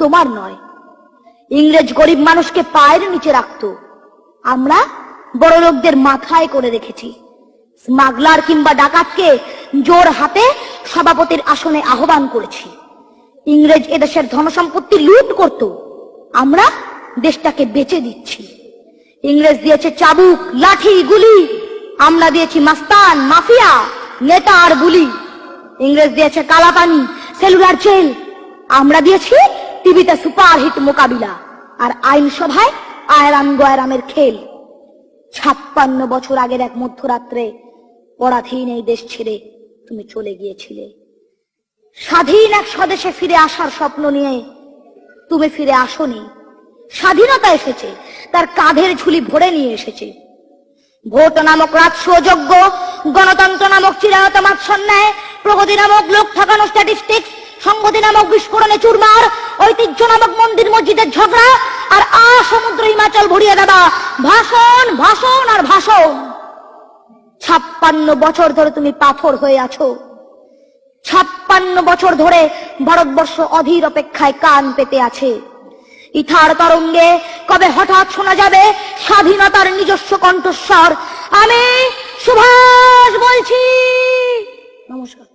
তোমার নয়। ইংরেজ গরিব মানুষকে পায়ের নিচে রাখতো, আমরা বড় লোকদের মাথায় করে রেখেছি। স্মাগলার কিংবা ডাকাতকে জোর হাতে সভাপতির আসনে আহ্বান করেছি। ইংরেজ এদেশের ধনসম্পত্তি লুট করত, আমরা দেশটাকে বেচে দিচ্ছি। ইংরেজ দিয়েছে চাবুক, লাঠি, গুলি, আমরা দিয়েছি মাস্তান, মাফিয়া, নেতা আর বুলি। ইংরেজ দিয়েছে কালাপানি, সেলুলার জেল, আমরা দিয়েছি টিভিতে সুপারহিট মোকাবিলা আর আইনসভায় আয়রান গয়রামের খেল। 56 বছর আগের এক মধ্যরাত্রে পরাধীন এই দেশ ছেড়ে তুমি চলে গিয়েছিলে। স্বাধীন এক স্বদেশে ফিরে আসার স্বপ্ন নিয়ে তুমি ফিরে আসনি। স্বাধীনতা এসেছে, তার কাঁধের ঝুলি ভরে নিয়ে এসেছে। ভোট নামক রাজস্বযোগ্য, গণতন্ত্র নামক চিরায়ত মাৎসন্যায়, প্রগতি নামক লোক ঠকানো স্ট্যাটিস্টিক্স, সংগতি নামক বিস্ফোরণে চুরমার, ঐতিহ্য নামক মন্দির মসজিদের ঝগড়া, আর সমুদ্র হিমাচল ভরিয়ে দেওয়া ভাষণ, ভাষণ আর ভাষণ। 56 বছর ধরে তুমি পাথর হয়ে আছো। 56 বছর ধরে ভারতবর্ষ অধীর অপেক্ষায় কান পেতে আছে। ইথার তরঙ্গে কবে হঠাৎ শোনা যাবে স্বাধীনতার নিজস্ব কণ্ঠস্বর। আমি সুভাষ বলছি। নমস্কার।